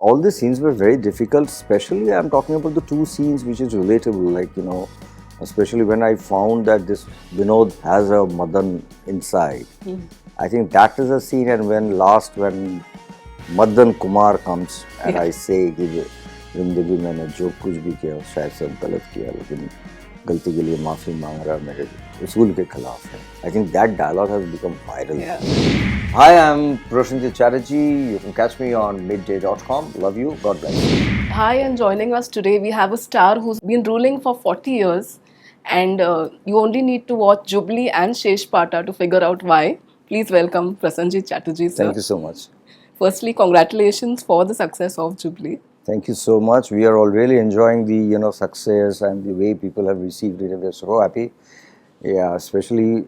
all the scenes were very difficult, especially I'm talking about the two scenes which is relatable, especially when I found that this Vinod has a Madan inside. I think that is a scene, and when Madan Kumar comes and I say कि जिंदगी मैंने जो कुछ भी किया शायद सब गलत किया लेकिन गलती के लिए माफ़ी मांग रहा मेरे उसूल के खिलाफ है. I think that dialogue has become viral. Hi, I'm Prosenjit Chatterjee. You can catch me on midday.com. Love you. God bless. Hi, and joining us today, we have a star who's been ruling for 40 years, and you only need to watch Jubilee and Pata to figure out why. Please welcome Prosenjit Chatterjee, sir. Thank you so much. Firstly, congratulations for the success of Jubilee. Thank you so much. We are all really enjoying the success and the way people have received it. We're so happy. Yeah, especially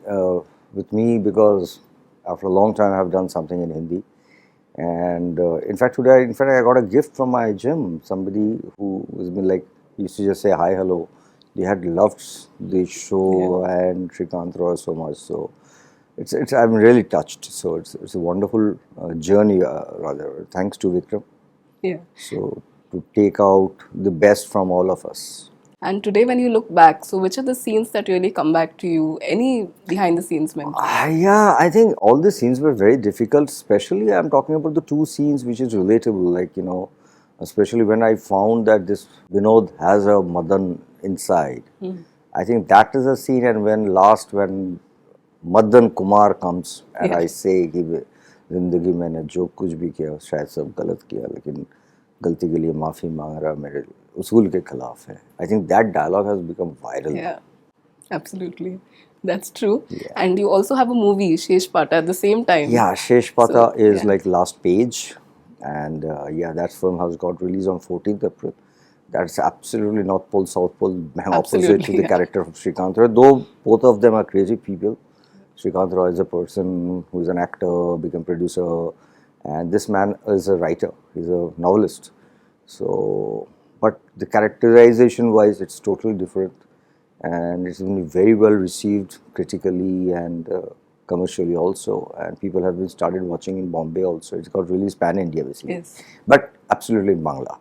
with me, because after a long time I have done something in Hindi. And in fact, today, I got a gift from my gym. Somebody who has been used to just say hi, hello. They had loved the show and Srikant Roy so much. So I'm really touched. So it's a wonderful journey, rather. Thanks to Vikram. Yeah. So to take out the best from all of us. And today, when you look back, so which are the scenes that really come back to you? Any behind the scenes memories? Yeah, I think all the scenes were very difficult, especially I'm talking about the two scenes which is relatable, especially when I found that this Vinod has a Madan inside. I think that is a scene, and when Madan Kumar comes and I say कि जिंदगी मैंने जो कुछ भी किया शायद सब गलत किया लेकिन गलती के लिए माफ़ी मांग रहा मेरे उसूल के खिलाफ है. I think that dialogue has become viral. Yeah, absolutely. That's true. Yeah. And you also have a movie, Pata, at the same time. Yeah, Pata is like last page. And that film has got released on 14th April. That's absolutely North Pole, South Pole, opposite to the character of Srikant Roy. Though both of them are crazy people. Srikant Roy is a person who is an actor, became producer. And this man is a writer. He's a novelist. So, but the characterization wise, it's totally different. And it's been very well received critically and commercially also, and people have been started watching in Bombay also. It's got released pan-India basically, but absolutely in Bangla.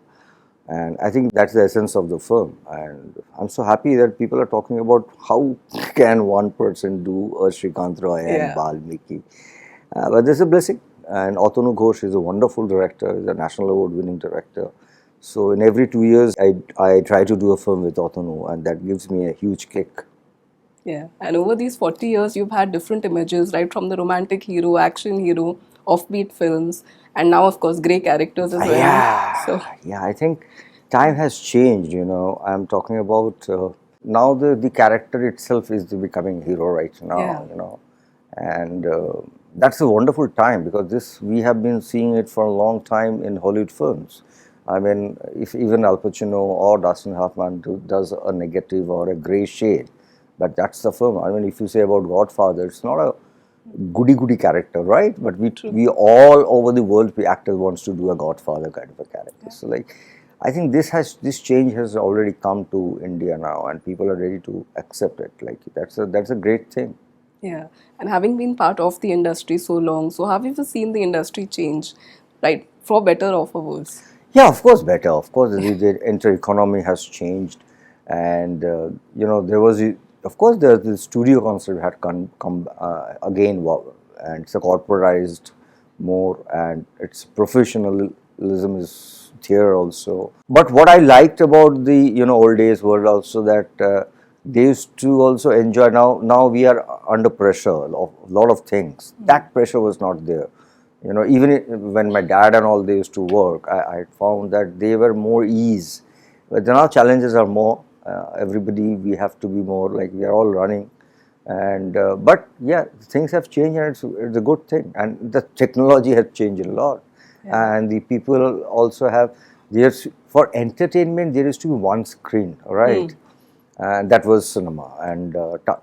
And I think that's the essence of the film, and I'm so happy that people are talking about how can one person do a Srikant Roy and Balmiki. But this is a blessing, and Prosenjit Ghosh is a wonderful director, he's a national award winning director. So in every 2 years, I try to do a film with Prosenjit, and that gives me a huge kick. Yeah, and over these 40 years, you've had different images, right? From the romantic hero, action hero, offbeat films, and now, of course, grey characters as well. Yeah, I think time has changed, I'm talking about now the character itself is becoming hero right now, and that's a wonderful time, because we have been seeing it for a long time in Hollywood films. I mean, if even Al Pacino or Dustin Hoffman does a negative or a grey shade, but that's the film. I mean, if you say about Godfather, it's not a goody character, right? But we all over the world, actors wants to do a Godfather kind of a character. So I think this change has already come to India now, and people are ready to accept it. That's a great thing. Yeah, and having been part of the industry so long, so have you ever seen the industry change, right, for better or for worse? Yeah, of course, better. Of course, the entire economy has changed, and there was, of course, the studio concept had come again, and it's a corporatized more, and its professionalism is there also. But what I liked about the old days were also that they used to also enjoy. Now we are under pressure of a lot of things. That pressure was not there. Even when my dad and all they used to work, I found that they were more ease. But now challenges are more. Everybody, we have to be more we are all running. And but yeah, things have changed, and it's a good thing. And the technology has changed a lot. And the people also have, for entertainment, there used to be one screen, right? And that was cinema. And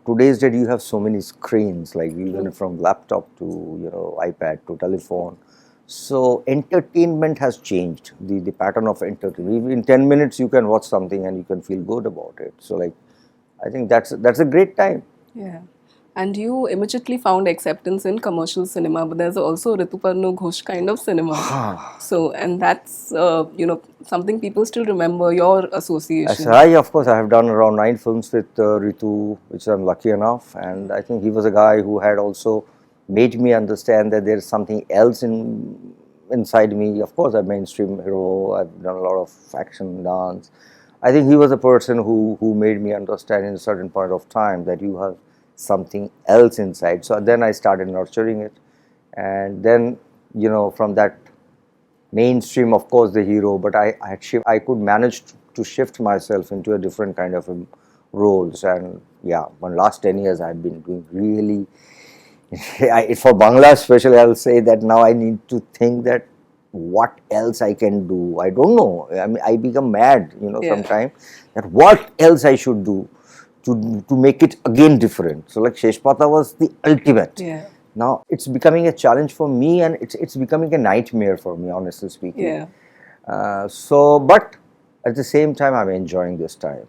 today's date, you have so many screens, even from laptop to iPad to telephone. So entertainment has changed. The pattern of entertainment. In 10 minutes, you can watch something and you can feel good about it. So I think that's a great time. Yeah. And you immediately found acceptance in commercial cinema, but there's also Rituparno Ghosh kind of cinema. So, and that's, something people still remember, your association. Of course, I have done around 9 films with Ritu, which I'm lucky enough. And I think he was a guy who had also made me understand that there's something else inside me. Of course, I'm a mainstream hero. I've done a lot of action, dance. I think he was a person who made me understand in a certain point of time that you have something else inside. So then I started nurturing it. And then, from that mainstream, of course, the hero, but I could manage to shift myself into a different kind of roles. And yeah, for the last 10 years, I've been doing really, for Bangla especially, I'll say that now I need to think that what else I can do. I don't know. I mean, I become mad, sometimes, that what else I should do to make it again different. So like Sheshpata was the ultimate. Yeah. Now it's becoming a challenge for me, and it's becoming a nightmare for me, honestly speaking. Yeah. But at the same time, I'm enjoying this time.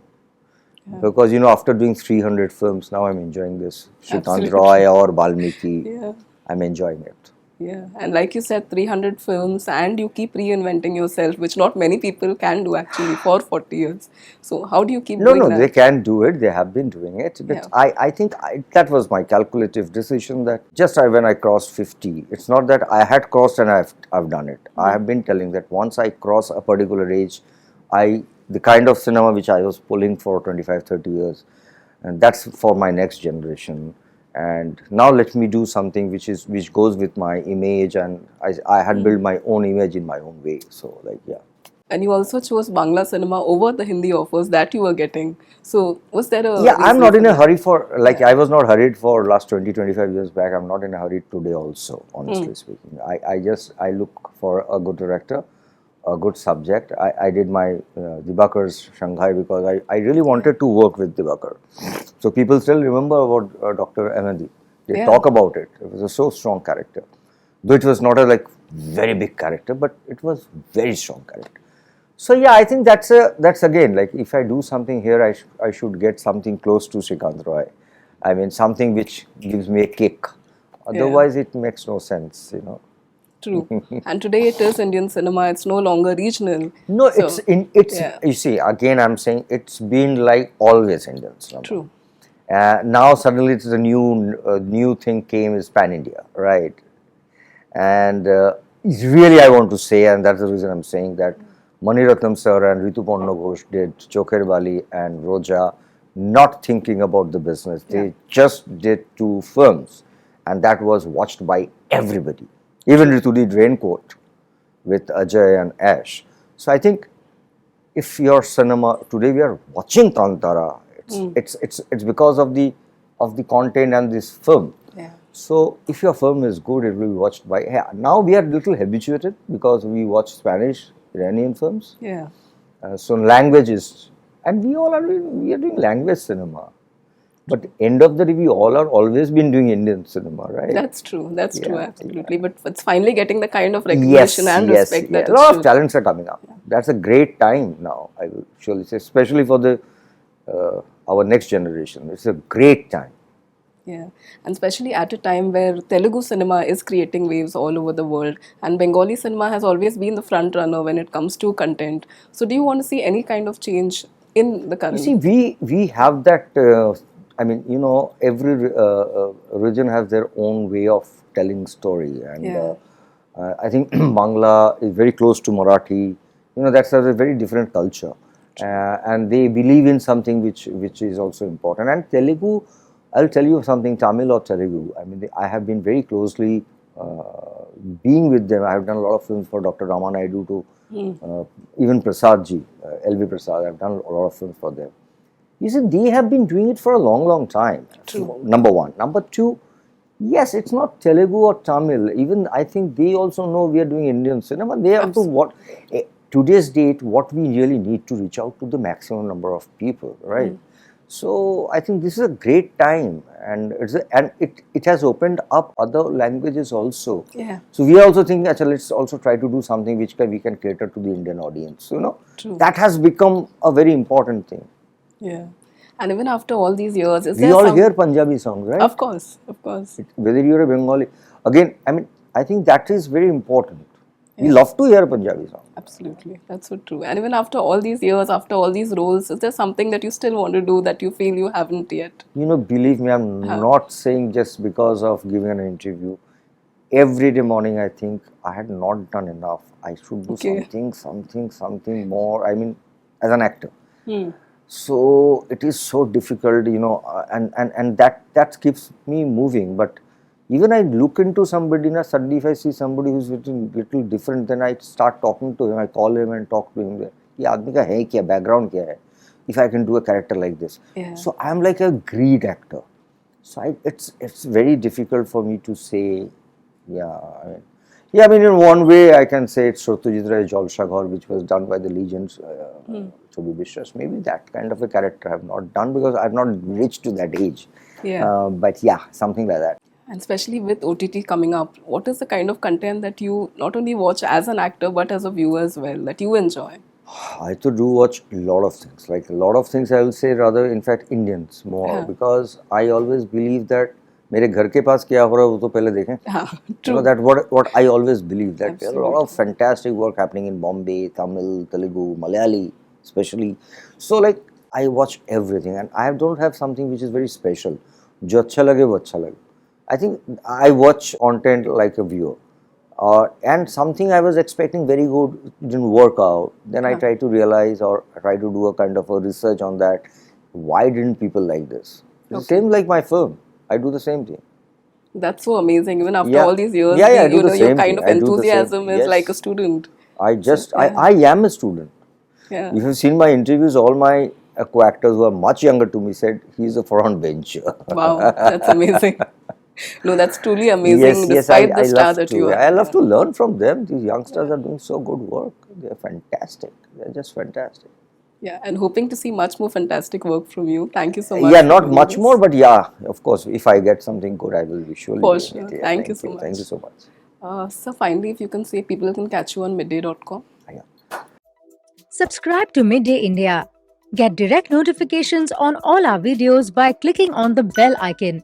Because, after doing 300 films, now I'm enjoying this. Srikant Roy or Valmiki. Yeah. I'm enjoying it. Yeah, and like you said, 300 films, and you keep reinventing yourself, which not many people can do actually for 40 years. So how do you keep doing that? No, they can do it. They have been doing it. But I think that was my calculative decision that just when I crossed 50, it's not that I had crossed and I've done it. I have been telling that once I cross a particular age, the kind of cinema which I was pulling for 25, 30 years, and that's for my next generation. And now let me do something which goes with my image, and I had built my own image in my own way. So And you also chose Bangla cinema over the Hindi offers that you were getting. So was there a I'm not in a hurry for, I was not hurried for last 20, 25 years back. I'm not in a hurry today also, honestly speaking. I look for a good director, a good subject. I did my Dibakar's Shanghai because I really wanted to work with Dibakar. So people still remember about Dr. Ahmedi. They talk about it. It was a so strong character. Though it was not a very big character, but it was very strong character. So I think that's again, if I do something here, I should get something close to Srikant Roy. I mean, something which gives me a kick. Otherwise, it makes no sense, True. And today it is Indian cinema. It's no longer regional. No, so, you see, again, I'm saying it's been like always Indian cinema. True. Now suddenly it's a new thing came is Pan India, right? And really I want to say, and that's the reason I'm saying that Mani Ratnam sir and Rituparno Ghosh did Chokher Bali and Roja not thinking about the business. They just did 2 films, and that was watched by everybody. Even Ritu did Raincoat with Ajay and Ash. So I think if your cinema today we are watching Kantara, it's because of the content and this film. Yeah. So if your film is good, it will be watched by. Now we are a little habituated because we watch Spanish, Iranian films. Yeah. So language is, and we are doing language cinema. But end of the day, we all are always been doing Indian cinema, right? That's true. That's true, absolutely. But it's finally getting the kind of recognition and respect that a lot of talents are coming up. That's a great time now, I will surely say, especially for our next generation. It's a great time. Yeah, and especially at a time where Telugu cinema is creating waves all over the world, and Bengali cinema has always been the front runner when it comes to content. So do you want to see any kind of change in the current? You see, we have that. I mean, every region has their own way of telling story, and I think Bangla is very close to Marathi. That's a very different culture, and they believe in something which is also important. And Telugu, I'll tell you something. Tamil or Telugu, I mean, I have been very closely being with them. I have done a lot of films for Dr. Ramanaidu to even Prasadji, L.V. Prasad. I've done a lot of films for them. You see, they have been doing it for a long, long time. True. Number one. Number two, yes, it's not Telugu or Tamil. Even I think they also know we are doing Indian cinema. They have to today's date, what we really need to reach out to the maximum number of people, right? So I think this is a great time, and it has opened up other languages also. Yeah. So we are also thinking, let's also try to do something which we can cater to the Indian audience. True. That has become a very important thing. Yeah. And even after all these years, is We there all some? hear Punjabi songs, right? Of course, of course. Whether you're a Bengali, again, I mean, I think that is very important. We Yeah. love to hear Punjabi songs. Absolutely, that's so true. And even after all these years, after all these roles, is there something that you still want to do that you feel you haven't yet? You know, believe me, I'm Huh. not saying just because of giving an interview. Every day morning, I think I had not done enough. I should do Okay. something more. I mean, as an actor. Hmm. So it is so difficult, you know, and that keeps me moving. But even I look into somebody, na, suddenly if I see somebody who's little different, then I start talking to him. I call him and talk to him. ये आदमी का है क्या, background क्या है? If I can do a character like this, Yeah. so I am like a greed actor. So it's very difficult for me to say, yeah, I mean, in one way I can say it's Satyajit Ray Jalsaghar, which was done by the legends, to be vicious. Maybe that kind of a character I have not done because I have not reached to that age. Yeah. But yeah, something like that. And especially with OTT coming up, what is the kind of content that you not only watch as an actor but as a viewer as well that you enjoy? I to do watch a lot of things. Like a lot of things, I will say rather, in fact, Indians more Yeah. because I always believe that मेरे घर के पास क्या हो रहा है वो तो पहले देखें. Yeah, You know, true. that what I always believe, that there are a lot of Absolutely. fantastic work happening in Bombay, Tamil, Telugu, Malayali, especially. So like I watch everything, and I don't have something which is very special. जो अच्छा लगे वो अच्छा लगे. I think I watch content like a viewer. And something I was expecting very good didn't work out. Then I Yeah. try to realize or try to do a kind of a research on that. Why didn't people like this? It's the Okay. same like my film. I do the same thing. That's so amazing. Even after Yeah. all these years, Yeah, I do you the know, your same kind thing. of I do the same. enthusiasm is Yes. like a student. I just, yeah. I am a student. Yeah. If you've seen my interviews, all my co-actors who are much younger to me said, he's a front bencher. Wow, that's amazing. No, that's truly amazing Yes, I despite the star love that to. you are. I love Yeah. to learn from them. These youngsters are doing so good work. They're fantastic. They're just fantastic. Yeah, and hoping to see much more fantastic work from you. Thank you so much. Yeah, for not doing much this. more, but yeah, of course, if I get something good, I will be surely For doing sure. it. Yeah, Thank you so much. Thank you so much. So finally, if you can say people can catch you on midday.com. Yeah. Subscribe to Midday India. Get direct notifications on all our videos by clicking on the bell icon.